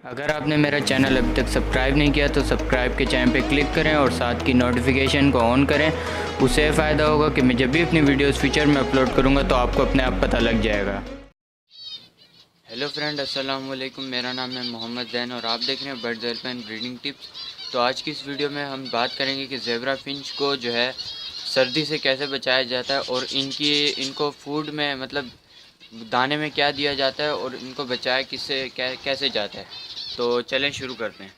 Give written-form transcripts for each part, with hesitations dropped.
अगर आपने मेरा चैनल अभी तक सब्सक्राइब नहीं किया तो सब्सक्राइब के चैन पे क्लिक करें और साथ की नोटिफिकेशन को ऑन करें। उससे फ़ायदा होगा कि मैं जब भी अपनी वीडियोस फ्यूचर में अपलोड करूँगा तो आपको अपने आप पता लग जाएगा। हेलो फ्रेंड, अस्सलाम वालेकुम। मेरा नाम है मोहम्मद ज़ैन और आप देख रहे हैं बर्ड्स एयरप्लेन ब्रीडिंग टिप्स। तो आज की इस वीडियो में हम बात करेंगे कि ज़ेब्रा फिंच को जो है सर्दी से कैसे बचाया जाता है और इनको फूड में मतलब दाने में क्या दिया जाता है और इनको बचाया कैसे जाता है। तो चलें शुरू करते हैं।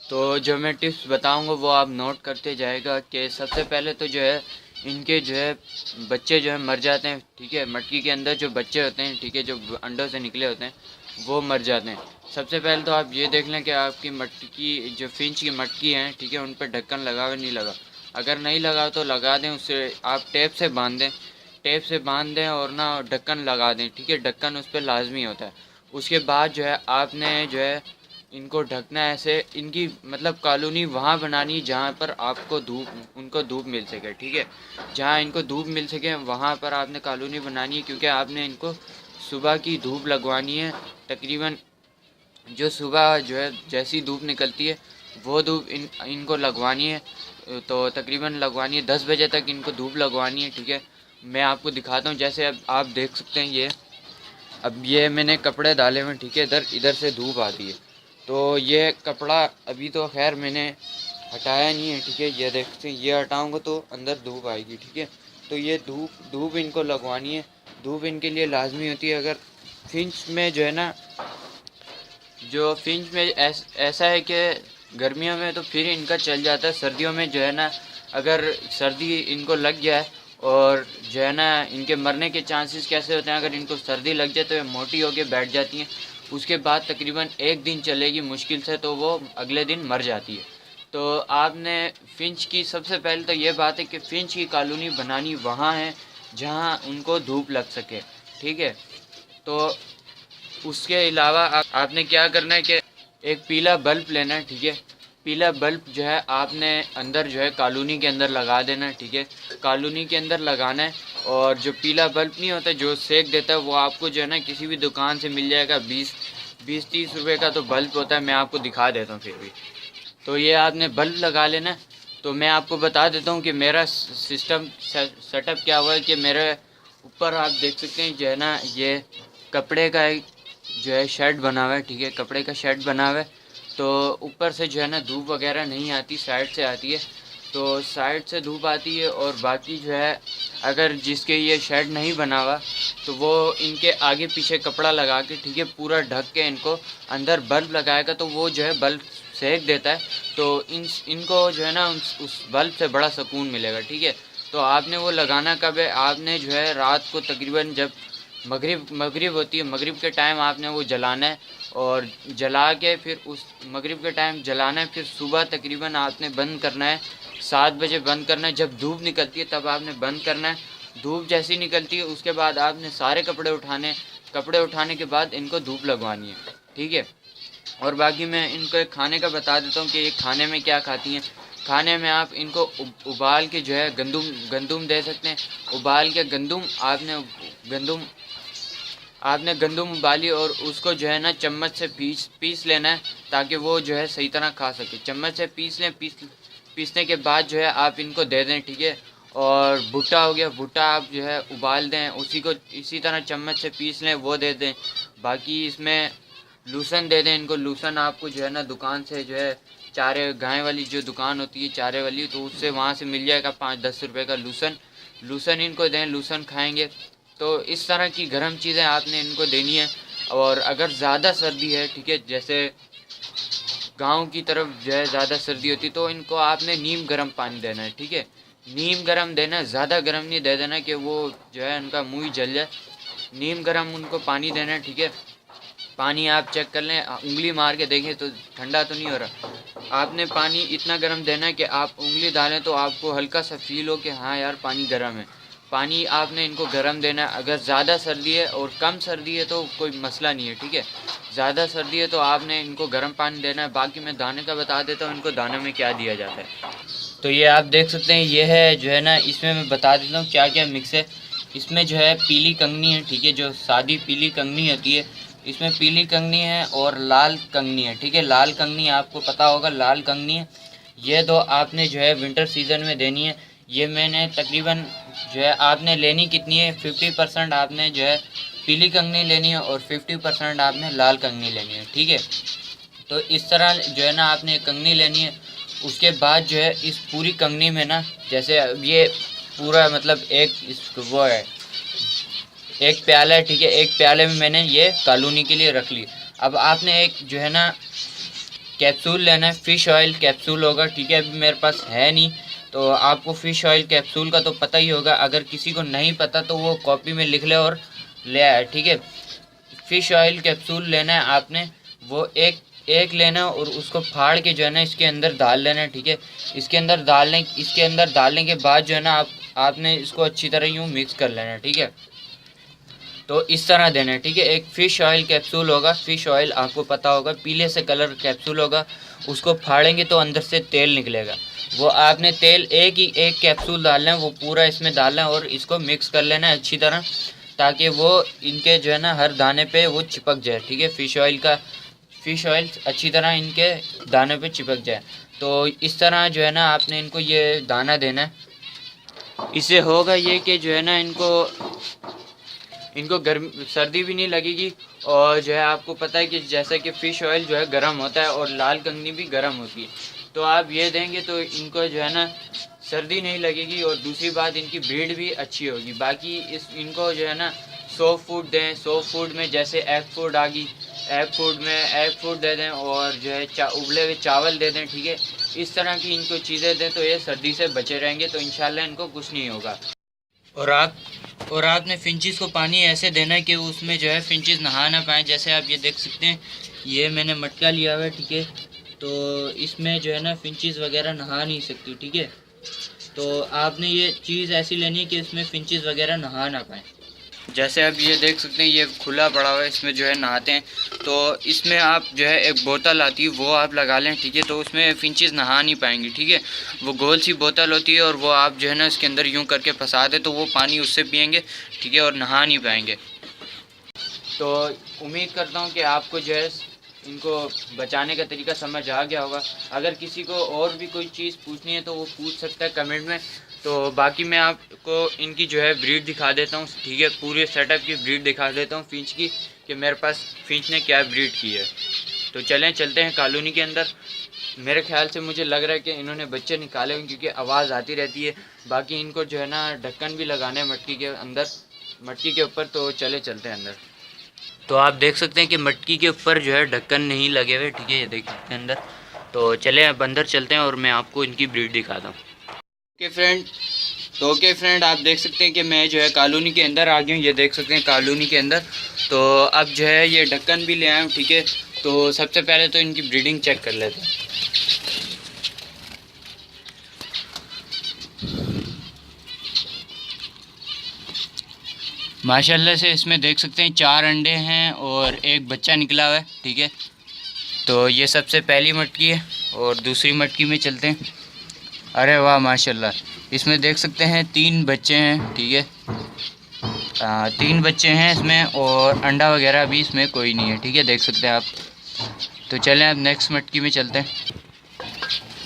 तो जो मैं टिप्स बताऊंगा वो आप नोट करते जाएगा कि सबसे पहले तो जो है इनके जो है बच्चे जो है मर जाते हैं। ठीक है, मटकी के अंदर जो बच्चे होते हैं, ठीक है, जो अंडों से निकले होते हैं वो मर जाते हैं। सबसे पहले तो आप ये देख लें कि आपकी मटकी जो फिंच की मटकी है, ठीक है, उन पर ढक्कन लगा हुआ नहीं लगा। अगर नहीं लगा तो लगा दें, उससे आप टेप से बांध दें और ना ढक्कन लगा दें। ठीक है, ढक्कन उस पर लाजमी होता है। उसके बाद जो है आपने जो है इनको ढकना है ऐसे, इनकी मतलब कॉलोनी वहाँ बनानी है जहाँ पर आपको उनको धूप मिल सके। ठीक है, जहाँ इनको धूप मिल सके वहाँ पर आपने कॉलोनी बनानी है, क्योंकि आपने इनको सुबह की धूप लगवानी है। तकरीबन जो सुबह जो है जैसी धूप निकलती है वो धूप इनको लगवानी है। तो तकरीबन लगवानी है 10 बजे तक इनको धूप लगवानी है। ठीक है, मैं आपको दिखाता हूँ। जैसे अब आप देख सकते हैं, अब ये मैंने कपड़े डाले हुए, ठीक है, इधर इधर से धूप आती है। तो ये कपड़ा अभी तो खैर मैंने हटाया नहीं है। ठीक है, ये देखते हैं, ये हटाऊंगा तो अंदर धूप आएगी। ठीक है, तो ये धूप इनको लगवानी है। धूप इनके लिए लाजमी होती है। अगर फिंच में जो है ना, जो फिंच में ऐसा है कि गर्मियों में तो फिर इनका चल जाता है, सर्दियों में जो है ना अगर सर्दी इनको लग जाए और जो है ना इनके मरने के चांसेस कैसे होते हैं, अगर इनको सर्दी लग जाए तो ये मोटी होके बैठ जाती हैं। उसके बाद तकरीबन एक दिन चलेगी मुश्किल से, तो वो अगले दिन मर जाती है। तो आपने फिंच की सबसे पहले तो ये बात है कि फिंच की कॉलोनी बनानी वहाँ है जहाँ उनको धूप लग सके। ठीक है, तो उसके अलावा आपने क्या करना है कि एक पीला बल्ब लेना है। ठीक है, पीला बल्ब जो है आपने अंदर जो है कॉलोनी के अंदर लगा देना है। ठीक है, कॉलोनी के अंदर लगाना है। और जो पीला बल्ब नहीं होता जो सेक देता है वो आपको जो है ना किसी भी दुकान से मिल जाएगा। 20-30 रुपये का तो बल्ब होता है। मैं आपको दिखा देता हूँ फिर भी। तो ये आपने बल्ब लगा लेना। तो मैं आपको बता देता हूँ कि मेरा सिस्टम सेटअप क्या हुआ है कि मेरे ऊपर आप देख सकते हैं जो है ना ये कपड़े का एक जो है शेड बना हुआ है। ठीक है, कपड़े का शेड बना हुआ है। तो ऊपर से जो है ना धूप वगैरह नहीं आती, साइड से आती है। तो साइड से धूप आती है। और बाकी जो है अगर जिसके ये शेड नहीं बना हुआ तो वो इनके आगे पीछे कपड़ा लगा के, ठीक है, पूरा ढक के इनको अंदर बल्ब लगाएगा तो वो जो है बल्ब सेक देता है। तो इनको जो है ना उस बल्ब से बड़ा सुकून मिलेगा। ठीक है, तो आपने वो लगाना कब है, आपने जो है रात को तकरीबन जब मगरिब होती है, मगरिब के टाइम आपने वो जलाना है। और जला के फिर उस मगरिब के टाइम जलाना है। फिर सुबह तकरीबन आपने बंद करना है, 7 बजे बंद करना है। जब धूप निकलती है तब आपने बंद करना है। धूप जैसी निकलती है उसके बाद आपने सारे कपड़े उठाने के बाद इनको धूप लगवानी है। ठीक है, और बाकी मैं इनको एक खाने का बता देता हूँ कि ये खाने में क्या खाती हैं। खाने में आप इनको उबाल के जो है गंदुम दे सकते हैं। उबाल के गंदुम आपने गंदुम उबाली और उसको जो है ना चम्मच से पीस लेना है ताकि वो जो है सही तरह खा सके। चम्मच से पीस लें। पीसने के बाद जो है आप इनको दे दें। ठीक है, और भुट्टा हो गया, भुट्टा आप जो है उबाल दें, उसी को इसी तरह चम्मच से पीस लें, वो दे दें। बाकी इसमें लूसन दे दें इनको। लूसन आपको जो है ना दुकान से जो है चारे गाय वाली जो दुकान होती है चारे वाली, तो उससे वहाँ से मिल जाएगा 5-10 रुपये का लूसन इनको दें, लूसन खाएंगे। तो इस तरह की गर्म चीज़ें आपने इनको देनी है। और अगर ज़्यादा सर्दी है, ठीक है, जैसे गांव की तरफ जो है ज़्यादा सर्दी होती तो इनको आपने नीम गर्म पानी देना है। ठीक है, नीम गर्म देना है, ज़्यादा गर्म नहीं दे देना कि वो जो है उनका मुँह जल जाए। नीम गर्म उनको पानी देना है। ठीक है, पानी आप चेक कर लें, उंगली मार के देखें तो ठंडा तो नहीं हो रहा। आपने पानी इतना गर्म देना है कि आप उंगली डालें तो आपको हल्का सा फील हो कि हाँ यार पानी गर्म है। पानी आपने इनको गर्म देना है। अगर ज़्यादा सर्दी है और कम सर्दी है तो कोई मसला नहीं है। ठीक है, ज़्यादा सर्दी है तो आपने इनको गर्म पानी देना है। बाकी मैं दाने का बता देता हूँ इनको दाने में क्या दिया जाता है। तो ये आप देख सकते हैं, ये है जो है ना, इसमें मैं बता देता हूँ क्या क्या मिक्स है। इसमें जो है पीली कंगनी है, ठीक है, जो सादी पीली कंगनी होती है, इसमें पीली कंगनी है और लाल कंगनी है, ठीक है। लाल कंगनी आपको पता होगा, लाल कंगनी है। ये दो आपने जो है विंटर सीज़न में देनी है। ये मैंने तकरीबन जो है, आपने लेनी कितनी है, 50% आपने जो है पीली कंगनी लेनी है और 50% आपने लाल कंगनी लेनी है, ठीक है। तो इस तरह जो है ना आपने कंगनी लेनी है। उसके बाद जो है इस पूरी कंगनी में ना, जैसे अब ये पूरा मतलब एक इस वो है, एक प्याला है, ठीक है। एक प्याले में मैंने ये कॉलोनी के लिए रख ली। अब आपने एक जो है ना कैप्सूल लेना है, फ़िश ऑयल कैप्सूल होगा, ठीक है। अभी मेरे पास है नहीं, तो आपको फ़िश ऑयल कैप्सूल का तो पता ही होगा। अगर किसी को नहीं पता तो वो कॉपी में लिख ले और ले आए, ठीक है। फ़िश ऑयल कैप्सूल लेना है आपने, वो एक एक लेना है और उसको फाड़ के जो है ना इसके अंदर डाल लेना है, ठीक है। इसके अंदर डालने के बाद जो है ना आपने इसको अच्छी तरह यूँ मिक्स कर लेना है, ठीक है। तो इस तरह देना है, ठीक है। एक फ़िश ऑयल कैप्सूल होगा, फ़िश ऑयल आपको पता होगा, पीले से कलर कैप्सूल होगा। उसको फाड़ेंगे तो अंदर से तेल निकलेगा। वो आपने तेल एक कैप्सूल डालना है, वो पूरा इसमें डालना है और इसको मिक्स कर लेना है अच्छी तरह, ताकि वो इनके जो है ना हर दाने पे वो चिपक जाए, ठीक है। फ़िश ऑयल अच्छी तरह इनके दाने पे चिपक जाए। तो इस तरह जो है ना आपने इनको ये दाना देना है। इससे होगा ये कि जो है ना इनको गर्मी सर्दी भी नहीं लगेगी। और जो है आपको पता है कि जैसा कि फ़िश ऑयल जो है गर्म होता है और लाल कंगनी भी गर्म होती है, तो आप ये देंगे तो इनको जो है ना सर्दी नहीं लगेगी। और दूसरी बात, इनकी ब्रीड भी अच्छी होगी। बाकी इनको जो है ना सॉफ्ट फूड दें। सॉफ्ट फूड में जैसे एग फूड आ गई, एग फूड दे दें और जो है उबले हुए चावल दे दें, ठीक है। इस तरह की इनको चीज़ें दें तो ये सर्दी से बचे रहेंगे, तो इंशाल्लाह इनको कुछ नहीं होगा। और आपने फिंचिस को पानी ऐसे देना है कि उसमें जो है फिंचिस नहा ना पाएँ। जैसे आप ये देख सकते हैं, ये मैंने मटका लिया हुआ है, ठीक है। तो इसमें जो है ना फिंचिस वगैरह नहा नहीं सकती, ठीक है। तो आपने ये चीज़ ऐसी लेनी है कि इसमें फिंचिस वगैरह नहा ना पाएँ। जैसे अब ये देख सकते हैं, ये खुला पड़ा हुआ है, इसमें जो है नहाते हैं। तो इसमें आप जो है एक बोतल आती है, वो आप लगा लें, ठीक है। तो उसमें फिंचेस नहा नहीं पाएंगी, ठीक है। वो गोल सी बोतल होती है और वो आप जो है ना इसके अंदर यूँ करके फंसा दें तो वो पानी उससे पियेंगे, ठीक है, और नहा नहीं पाएंगे। तो उम्मीद करता हूँ कि आपको जो है इनको बचाने का तरीका समझ आ गया होगा। अगर किसी को और भी कोई चीज़ पूछनी है तो वो पूछ सकता है कमेंट में। तो बाकी मैं आपको इनकी जो है ब्रीड दिखा देता हूँ, ठीक है। पूरे सेटअप की ब्रीड दिखा देता हूँ फिंच की, कि मेरे पास फिंच ने क्या ब्रीड की है। तो चलते हैं कॉलोनी के अंदर। मेरे ख्याल से मुझे लग रहा है कि इन्होंने बच्चे निकाले होंगे, क्योंकि आवाज़ आती रहती है। बाकी इनको जो है ना ढक्कन भी लगाना है मटकी के अंदर, मटकी के ऊपर। तो चलते हैं अंदर। तो आप देख सकते हैं कि मटकी के ऊपर जो है ढक्कन नहीं लगे हुए, ठीक है, ये देख सकते हैं अंदर। तो चले अब अंदर चलते हैं और मैं आपको इनकी ब्रीड दिखाता हूँ। ओके फ्रेंड, आप देख सकते हैं कि मैं जो है कॉलोनी के अंदर आ गया हूँ। ये देख सकते हैं कॉलोनी के अंदर। तो अब जो है ये ढक्कन भी ले आया हूँ, ठीक है। तो सबसे पहले तो इनकी ब्रीडिंग चेक कर लेते हैं। माशाल्लाह से इसमें देख सकते हैं 4 अंडे हैं और एक बच्चा निकला हुआ है, ठीक है। तो ये सबसे पहली मटकी है और दूसरी मटकी में चलते हैं। अरे वाह माशाल्लाह, इसमें देख सकते हैं 3 बच्चे हैं, ठीक है। 3 बच्चे हैं इसमें और अंडा वगैरह भी इसमें कोई नहीं है, ठीक है, देख सकते हैं आप। तो चलें अब नेक्स्ट मटकी में चलते हैं।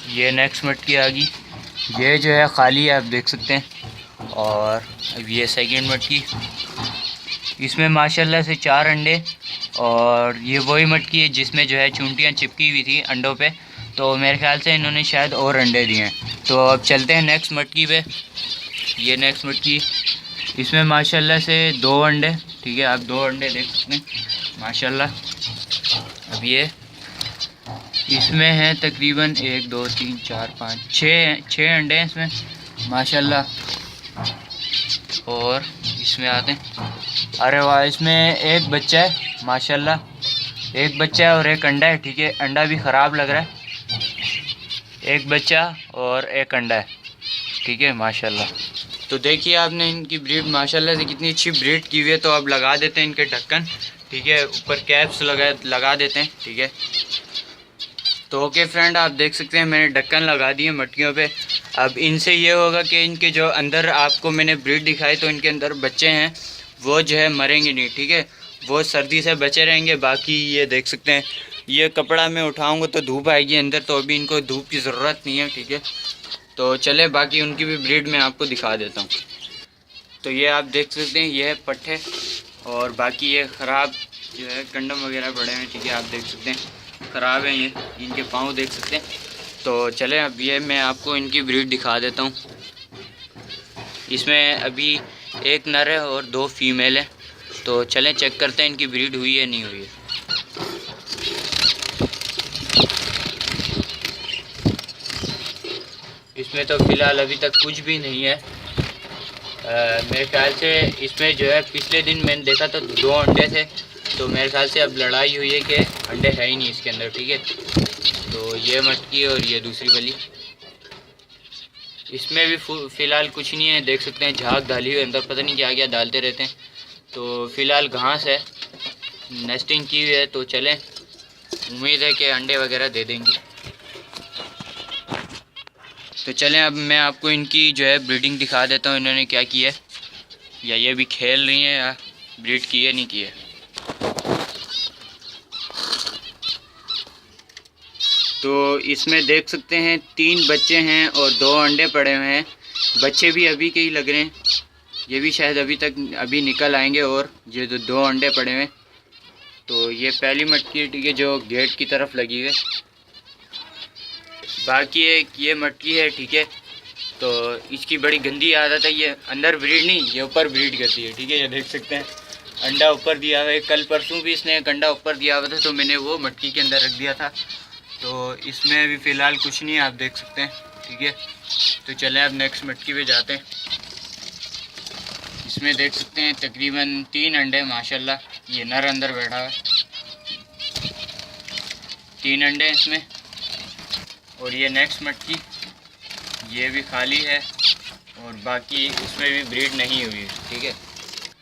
ये नेक्स्ट मटकी आ गई, ये जो है खाली है, आप देख सकते हैं। और अब ये सेकंड मटकी, इसमें माशाल्लाह से 4 अंडे। और ये वही मटकी है जिसमें जो है चूंटियाँ चिपकी हुई थी अंडों पे, तो मेरे ख्याल से इन्होंने शायद और अंडे दिए हैं। तो अब चलते हैं नेक्स्ट मटकी पे। ये नेक्स्ट मटकी, इसमें माशाल्लाह से 2 अंडे, ठीक है, आप 2 अंडे देख सकते हैं माशाल्लाह। अब ये इसमें है तकरीबन 1 2 3 4 5 6 अंडे हैं इसमें माशाल्लाह। और इसमें आते हैं, अरे वाह, इसमें एक बच्चा है माशाल्लाह, एक बच्चा है और एक अंडा है, ठीक है। अंडा भी ख़राब लग रहा है, एक बच्चा और एक अंडा है, ठीक है माशाल्लाह। तो देखिए आपने इनकी ब्रीड माशाल्लाह से कितनी अच्छी ब्रीड की हुई है। तो अब लगा देते हैं इनके ढक्कन, ठीक है, ऊपर कैप्स लगा देते हैं, ठीक है। तो ओके फ्रेंड, आप देख सकते हैं मैंने ढक्कन लगा दिए मटकियों पे। अब इनसे ये होगा कि इनके जो अंदर आपको मैंने ब्रीड दिखाई तो इनके अंदर बच्चे हैं वो जो है मरेंगे नहीं, ठीक है, वो सर्दी से बचे रहेंगे। बाकी ये देख सकते हैं, ये कपड़ा मैं उठाऊंगा तो धूप आएगी अंदर, तो अभी इनको धूप की ज़रूरत नहीं है, ठीक है। तो चले बाकी उनकी भी ब्रीड मैं आपको दिखा देता हूँ। तो ये आप देख सकते हैं, ये है पट्ठे और बाकी ये ख़राब जो है कंडम वगैरह पड़े हैं, ठीक है, आप देख सकते हैं ख़राब हैं, ये इनके पाँव देख सकते हैं। तो चलें अब ये मैं आपको इनकी ब्रीड दिखा देता हूँ। इसमें अभी एक नर है और 2 फीमेल है, तो चलें चेक करते हैं इनकी ब्रीड हुई है नहीं हुई है। इसमें तो फ़िलहाल अभी तक कुछ भी नहीं है। मेरे ख्याल से इसमें जो है पिछले दिन मैंने देखा तो 2 अंडे थे, तो मेरे ख्याल से अब लड़ाई हुई है कि अंडे है ही नहीं इसके अंदर, ठीक है। तो ये मटकी और ये दूसरी बली, इसमें भी फ़िलहाल कुछ नहीं है, देख सकते हैं झाग डाली हुई अंदर, पता नहीं क्या क्या डालते रहते हैं। तो फ़िलहाल घास है, नेस्टिंग की हुई है, तो चलें उम्मीद है कि अंडे वगैरह दे देंगी। तो चलें अब मैं आपको इनकी जो है ब्रीडिंग दिखा देता हूँ, इन्होंने क्या किया है, या ये भी खेल रही हैं या ब्रीड की है नहीं की है। तो इसमें देख सकते हैं 3 बच्चे हैं और 2 अंडे पड़े हुए हैं। बच्चे भी अभी के ही लग रहे हैं, ये भी शायद अभी निकल आएंगे। और ये जो 2 अंडे पड़े हुए हैं, तो ये पहली मटकी है, ठीक है, जो गेट की तरफ लगी हुई है। बाकी एक ये मटकी है, ठीक है, तो इसकी बड़ी गंदी आदत है, ये अंदर ब्रीड नहीं, ये ऊपर ब्रीड करती है, ठीक है। ये देख सकते हैं अंडा ऊपर दिया हुआ है, कल परसों भी इसने एक अंडा ऊपर दिया हुआ था, तो मैंने वो मटकी के अंदर रख दिया था। तो इसमें अभी फ़िलहाल कुछ नहीं है, आप देख सकते हैं, ठीक है। तो चलें अब नेक्स्ट मटकी पे जाते हैं। इसमें देख सकते हैं तकरीबन 3 अंडे माशाल्लाह, ये नर अंदर बैठा है, 3 अंडे हैं इसमें। और ये नेक्स्ट मटकी, ये भी खाली है और बाकी इसमें भी ब्रीड नहीं हुई है, ठीक है।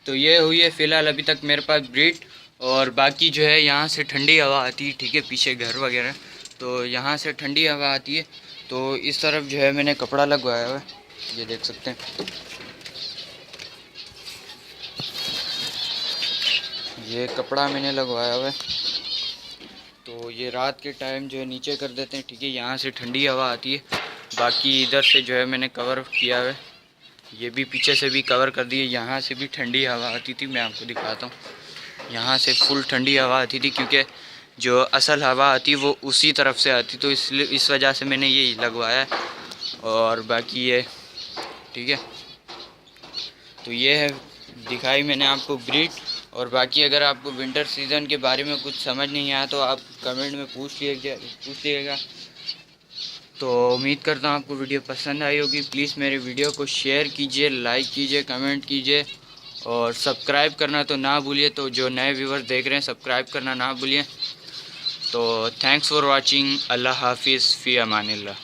तो ये हुई है फ़िलहाल अभी तक मेरे पास ब्रीड। और बाकी जो है यहाँ से ठंडी हवा आती है, ठीक है, पीछे घर वगैरह, तो यहाँ से ठंडी हवा आती है। तो इस तरफ जो है मैंने कपड़ा लगवाया हुआ है, ये देख सकते हैं, ये कपड़ा मैंने लगवाया हुआ है। तो ये रात के टाइम जो है नीचे कर देते हैं, ठीक है, यहाँ से ठंडी हवा आती है। बाकी इधर से जो है मैंने कवर किया हुआ है, ये भी पीछे से भी कवर कर दिए, यहाँ से भी ठंडी हवा आती थी, मैं आपको दिखाता हूँ, यहाँ से फुल ठंडी हवा आती थी, क्योंकि जो असल हवा आती वो उसी तरफ से आती, तो इसलिए इस वजह से मैंने ये लगवाया है। और बाकी ये ठीक है, तो ये है दिखाई मैंने आपको ब्रीड। और बाकी अगर आपको विंटर सीज़न के बारे में कुछ समझ नहीं आया तो आप कमेंट में पूछ लीजिएगा। तो उम्मीद करता हूँ आपको वीडियो पसंद आई होगी। प्लीज़ मेरे वीडियो को शेयर कीजिए, लाइक कीजिए, कमेंट कीजिए और सब्सक्राइब करना तो ना भूलिए। तो जो नए व्यूवर्स देख रहे हैं सब्सक्राइब करना ना भूलिए। तो थैंक्स फॉर वाचिंग। अल्लाह हाफिज़, फ़ी अमानिल्लाह।